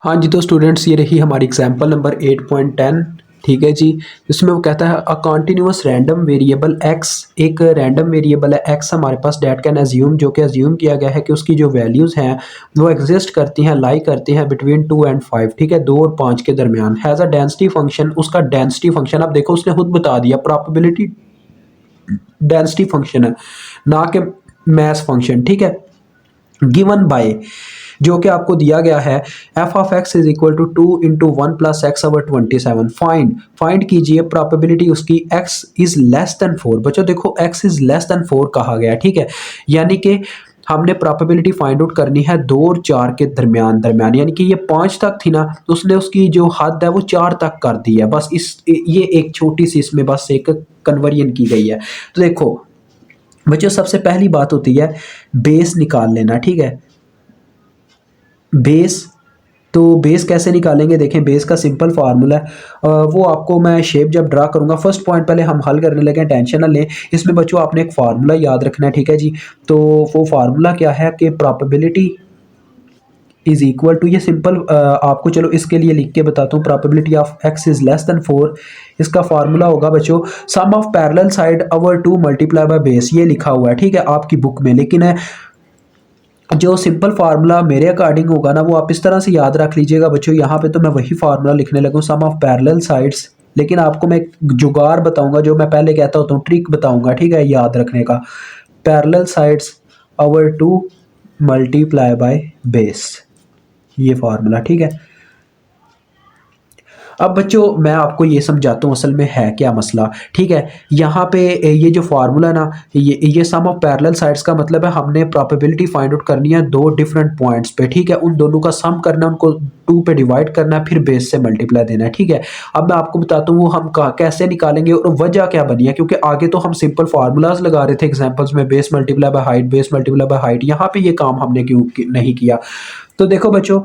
हाँ जी, तो स्टूडेंट्स ये रही हमारी एग्जांपल नंबर 8.10। ठीक है जी। इसमें वो कहता है अ कंटीन्यूअस रैंडम वेरिएबल x, एक रैंडम वेरिएबल है x हमारे पास, डेट कैन अज्यूम, जो कि अज्यूम किया गया है कि उसकी जो वैल्यूज़ हैं वो एग्जिस्ट करती हैं, लाई करती हैं बिटवीन 2 एंड 5। ठीक है, 2 और 5 के दरमियान। हैज़ अ डेंसिटी फंक्शन, उसका डेंसिटी फंक्शन, अब देखो उसने खुद बता दिया प्रोबेबिलिटी डेंसिटी फंक्शन है, ना कि मैथ फंक्शन। ठीक है, गिवन बाय, जो कि आपको दिया गया है F of X is equal to 2 × 1 + x/27। Find कीजिए प्रोबेबिलिटी उसकी x इज लेस देन 4। बच्चों देखो x इज लेस देन 4 कहा गया है। ठीक है, यानी कि हमने प्रोबेबिलिटी फाइंड आउट करनी है 2 और 4 के दरमियान दरमियान, यानी कि ये 5 तक थी ना, तो उसने उसकी जो हद है वो 4 तक कर दी है। बस इस ये एक छोटी सी इसमें बस एक कन्वर्जन की गई है। तो देखो बच्चों, सबसे पहली बात होती है बेस निकाल लेना। ठीक है, बेस, तो बेस कैसे निकालेंगे? देखें, बेस का सिंपल फार्मूला है, वो आपको मैं शेप जब ड्रा करूंगा। फर्स्ट पॉइंट पहले हम हल करने लगे, टेंशन ना लें। इसमें बच्चों आपने एक फार्मूला याद रखना है। ठीक है जी, तो वो फार्मूला क्या है कि प्रोबेबिलिटी इज इक्वल टू, ये सिंपल आपको चलो इसके लिए लिख के बताता हूँ। Probability of x is less than 4, इसका फार्मूला होगा बच्चों sum of parallel side over 2 multiply by base. ये लिखा हुआ है ठीक है आपकी बुक में, लेकिन जो सिंपल फार्मूला मेरे अकॉर्डिंग होगा ना वो आप इस तरह से याद रख लीजिएगा बच्चों। यहाँ पे तो मैं वही फार्मूला लिखने लगूँ, सम ऑफ पैरेलल साइड्स, लेकिन आपको मैं एक जुगाड़ बताऊंगा जो मैं पहले कहता होता हूँ, ट्रिक बताऊंगा। ठीक है, याद रखने का, parallel sides over 2 multiply by base, ये फार्मूला। ठीक है, अब बच्चों मैं आपको ये समझाता हूँ असल में है क्या मसला। ठीक है, यहाँ पे ये जो फार्मूला ना, ये सम ऑफ पैरेलल साइड्स का मतलब है हमने प्रोबेबिलिटी फाइंड आउट करनी है 2 डिफरेंट पॉइंट्स पे। ठीक है, उन दोनों का सम करना है, उनको 2 पे डिवाइड करना है, फिर बेस से मल्टीप्लाई देना है। ठीक है, अब मैं आपको बताता हूँ वो हम कैसे निकालेंगे और वजह क्या बनी है, क्योंकि आगे तो हम सिंपल फार्मूलाज लगा रहे थे एग्जाम्पल्स में, base multiply by height, base multiply by height. यहाँ पे ये काम हमने क्यों नहीं किया? तो देखो बच्चों,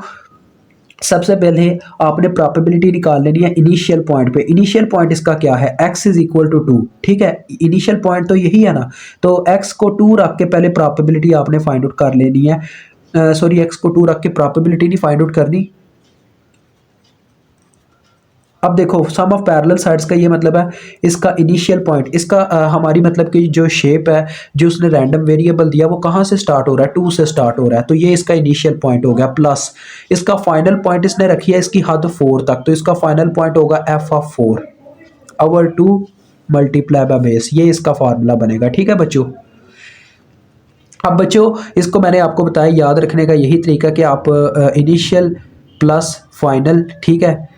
सबसे पहले आपने प्रोबेबिलिटी निकाल लेनी है इनिशियल पॉइंट पे। इनिशियल पॉइंट इसका क्या है? x is equal to 2। ठीक है, इनिशियल पॉइंट तो यही है ना, तो x को 2 रख के पहले प्रोबेबिलिटी आपने फाइंड आउट कर लेनी है। सॉरी, x को 2 रख के प्रोबेबिलिटी नहीं फाइंड आउट करनी। अब देखो सम ऑफ पैरेलल साइड्स का ये मतलब है इसका इनिशियल पॉइंट, इसका हमारी मतलब कि जो शेप है, जो उसने रैंडम वेरिएबल दिया वो कहाँ से स्टार्ट हो रहा है? 2 से स्टार्ट हो रहा है, तो ये इसका इनिशियल पॉइंट हो गया। प्लस इसका फाइनल पॉइंट इसने रखी है इसकी हद 4 तक, तो इसका फाइनल पॉइंट होगा f of 4 over 2 multiply by base, ये इसका फार्मूला बनेगा। ठीक है बच्चों, अब बच्चों इसको मैंने आपको बताया, याद रखने का यही तरीका कि आप इनिशियल प्लस फाइनल, ठीक है,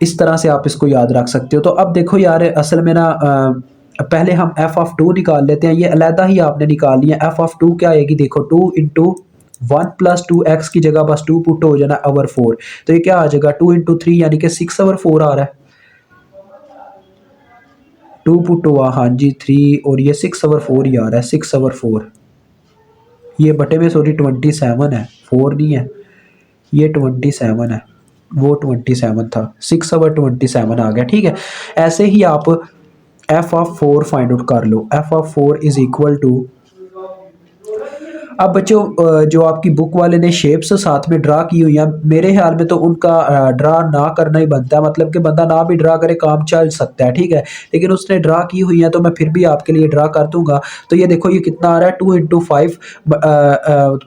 इस तरह से आप इसको याद रख सकते हो। तो अब देखो यार, असल में ना पहले हम एफ ऑफ 2 निकाल लेते हैं, ये अलहदा ही आपने निकालनी है। एफ ऑफ 2 क्या आएगी? देखो 2 × 1 + 2x की जगह बस 2 पुट हो जाना ओवर 4, तो ये क्या आ जाएगा? 2 × 3 यानी कि 6 ओवर 4 आ रहा है। 2 पुट हुआ, हाँ जी 3, और ये 6 ओवर 4 ही आ रहा है, 6 ओवर 4। ये बटे में सॉरी 27 है, 4 नहीं है, ये 27 है, वो 27 था, 6 ओवर 27 आ गया। ठीक है, ऐसे ही आप एफ ऑफ 4 फाइंड आउट कर लो। F of 4 is equal to, अब बच्चों जो आपकी बुक वाले ने शेप्स साथ में ड्रा की हुई है, मेरे ख्याल में तो उनका ड्रा ना करना ही बनता है, मतलब कि बंदा ना भी ड्रा करे काम चल सकता है। ठीक है, लेकिन उसने ड्रा की हुई है तो मैं फिर भी आपके लिए ड्रा कर दूंगा। तो ये देखो ये कितना आ रहा है? 2 × 5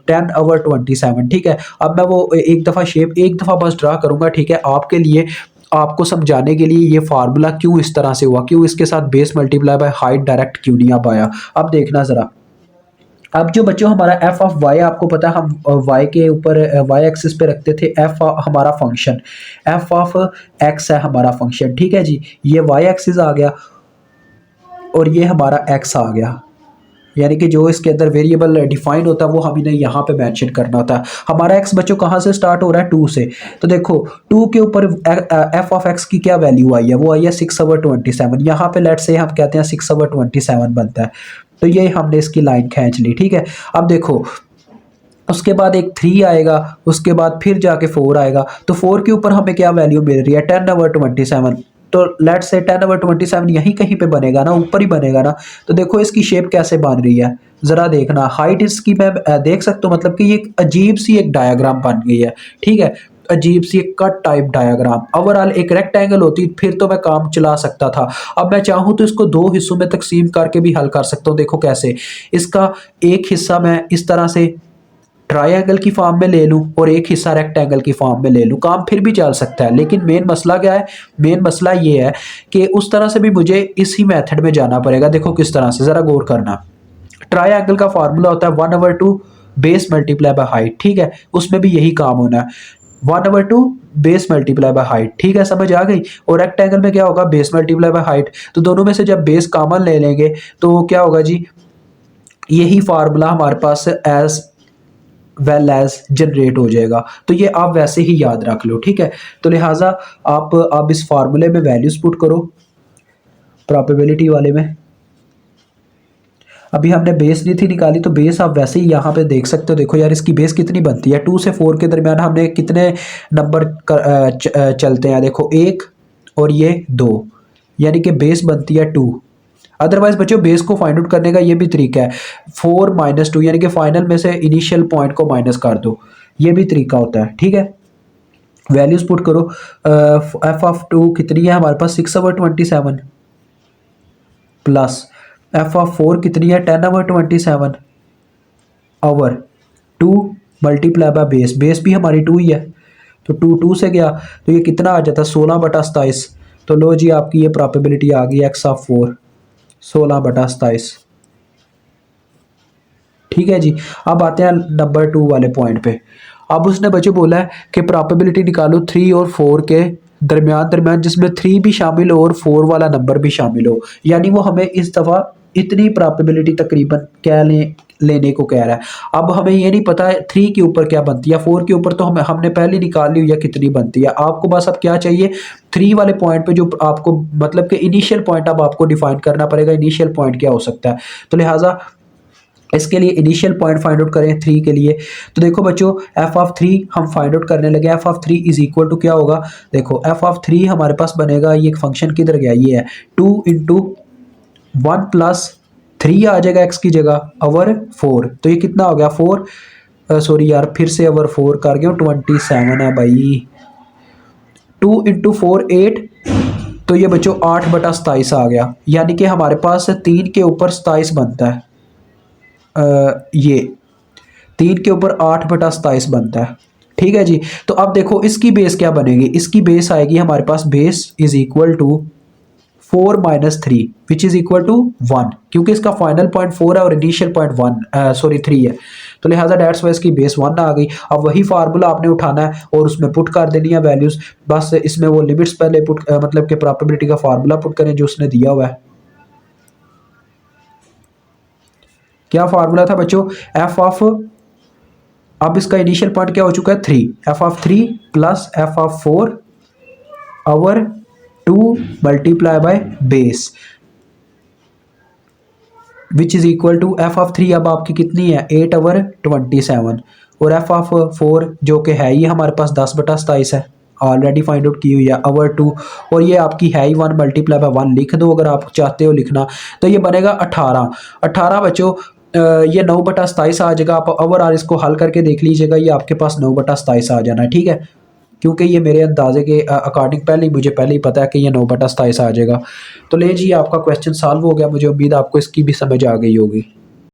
10 ओवर 27। ठीक है, अब मैं वो एक दफ़ा शेप एक दफ़ा बस ड्रा करूंगा, ठीक है, आपके लिए, आपको समझाने के लिए ये फार्मूला क्यों इस तरह से हुआ, क्यों इसके साथ base multiply by height direct क्यों नहीं अब आया। अब देखना ज़रा, अब जो बच्चों हमारा एफ ऑफ वाई, आपको पता है हम वाई के ऊपर वाई एक्सिस पे रखते थे एफ हमारा फंक्शन, एफ ऑफ एक्स है हमारा फंक्शन। ठीक है जी, ये वाई एक्सिस आ गया और ये हमारा एक्स आ गया, यानी कि जो इसके अंदर वेरिएबल डिफाइन होता है वो हमें यहाँ पे मेंशन करना होता है। हमारा एक्स बच्चों कहाँ से स्टार्ट हो रहा है? 2 से, तो देखो 2 के ऊपर एफ ऑफ एक्स की क्या वैल्यू आई है? वो आई है 6 ओवर 27। यहाँ पे लेट से हम कहते हैं 6 ओवर 27 बनता है, तो ये हमने इसकी लाइन खींच ली। ठीक है, अब देखो उसके बाद एक 3 आएगा, उसके बाद फिर जाके 4 आएगा, तो 4 के ऊपर हमें क्या वैल्यू मिल रही है? 10 ओवर 27। तो लेट से 10 ओवर 27 यहीं कहीं पे बनेगा ना, ऊपर ही बनेगा ना। तो देखो इसकी शेप कैसे बन रही है, जरा देखना। हाइट इसकी मैं देख सकता हूँ, मतलब कि ये एक अजीब सी एक डायग्राम बन गई है। ठीक है, अजीब सी एक कट टाइप डायग्राम। ओवरऑल एक रेक्टेंगल होती फिर तो मैं काम चला सकता था। अब मैं चाहूँ तो इसको दो हिस्सों में तकसीम करके भी हल कर सकता हूँ। देखो कैसे, इसका एक हिस्सा मैं इस तरह से ट्रायंगल की फॉर्म में ले लूँ और एक हिस्सा रेक्टेंगल की फॉर्म में ले लूँ, काम फिर भी चल सकता है। लेकिन मेन मसला क्या है, मेन मसला ये है कि उस तरह से भी मुझे इसी मेथड में जाना पड़ेगा। देखो किस तरह से, ज़रा गौर करना। ट्रायंगल का फार्मूला होता है 1/2 बेस मल्टीप्लाई बाय हाइट, ठीक है, उसमें भी यही काम होना है, 1/2 बेस मल्टीप्लाई बाय हाइट, ठीक है, समझ आ गई। और रेक्टेंगल में क्या होगा, बेस मल्टीप्लाई बाय हाइट। तो दोनों में से जब बेस कॉमन ले लेंगे तो क्या होगा जी, यही फार्मूला हमारे पास एज वेल एज जनरेट हो जाएगा। तो ये आप वैसे ही याद रख लो, ठीक है। तो लिहाजा आप अब इस फार्मूले में वैल्यूज पुट करो प्रोबेबिलिटी वाले में। अभी हमने बेस नहीं थी निकाली, तो बेस आप वैसे ही यहाँ पे देख सकते हो। देखो यार इसकी बेस कितनी बनती है, 2 से 4 के दरमियान हमने कितने नंबर चलते हैं, देखो 1 और ये 2, यानी कि बेस बनती है 2। अदरवाइज बच्चों बेस को फाइंड आउट करने का ये भी तरीका है, 4 - 2, यानी कि फाइनल में से इनिशियल पॉइंट को माइनस कर दो, ये भी तरीका होता है, ठीक है। वैल्यूज पुट करो, f(2) कितनी है हमारे पास, 6/27 प्लस f(4) कितनी है, 10/27 over 2 multiply by base, base भी हमारी 2 ही है, तो 2 से गया तो ये कितना आ जाता है, 16/27। तो लो जी आपकी ये प्रोबेबिलिटी आ गई x(4) 16/27, ठीक है जी। अब आते हैं नंबर 2 वाले पॉइंट पे। अब उसने बच्चों बोला है कि प्रोबेबिलिटी निकालो 3 और 4 के दरमियान दरमियान जिसमें 3 भी शामिल हो और 4 वाला नंबर भी शामिल हो, यानी वो हमें इस दफ़ा इतनी प्रोबेबिलिटी तकरीबन क्या लेने को कह रहा है। अब हमें ये नहीं पता है 3 के ऊपर क्या बनती है, 4 के ऊपर तो हमने पहले निकाल ली हुई है कितनी बनती है। आपको बस अब क्या चाहिए, 3 वाले पॉइंट पे जो आपको मतलब कि इनिशियल पॉइंट अब आपको डिफाइन करना पड़ेगा, इनिशियल पॉइंट क्या हो सकता है। तो लिहाजा इसके लिए इनिशियल पॉइंट फाइंड आउट करें 3 के लिए। तो देखो बच्चों f(3) हम फाइंड आउट करने लगे, f(3) इज इक्वल टू क्या होगा, देखो f(3) हमारे पास बनेगा, ये एक फंक्शन किधर गया, ये है 2 × 1 + 3 आ जाएगा x की जगह ओवर 4। तो ये कितना हो गया 4, सॉरी यार फिर से ओवर 4 कर गया, 27 है भाई। 2 × 4 8, तो ये बच्चों 8/27 आ गया, यानी कि हमारे पास 3 के ऊपर 27 बनता है। ये 3 के ऊपर 8/27 बनता है, ठीक है जी। तो अब देखो इसकी बेस क्या बनेगी, इसकी बेस आएगी हमारे पास, base is equal to 4 - 3 which is equal to 1, क्योंकि इसका फाइनल पॉइंट 4 है और इनिशियल पॉइंट 3 है। तो लिहाजा डेट्स वाइज की बेस 1 आ गई। अब वही फार्मूला आपने उठाना है और उसमें पुट कर देनी है वैल्यूज, बस इसमें वो लिमिट्स पहले पुट मतलब कि प्रोबेबिलिटी का फार्मूला पुट करें जो उसने दिया हुआ है। क्या फार्मूला था बच्चों, अब इसका इनिशियल पॉइंट क्या हो चुका है 3, f(3) plus f(4) over 2 multiply by base which is equal to f(3) अब आपकी कितनी है 8/27 और f(4) जो कि है ये हमारे पास 10/27 है, ऑलरेडी फाइंड आउट की हुई है, ओवर 2, और ये आपकी है ही 1 मल्टीप्लाई बाय 1 लिख दो अगर आप चाहते हो लिखना। तो ये बनेगा 18 बच्चों, ये 9/27 आ जाएगा। आप ओवरऑल इसको हल करके देख लीजिएगा, ये आपके पास 9/27 आ जाना है, ठीक है, क्योंकि ये मेरे अंदाजे के अकॉर्डिंग मुझे पहले ही पता है कि ये 9/27 आ जाएगा। तो ले जी आपका क्वेश्चन सॉल्व हो गया, मुझे उम्मीद आपको इसकी भी समझ आ गई होगी।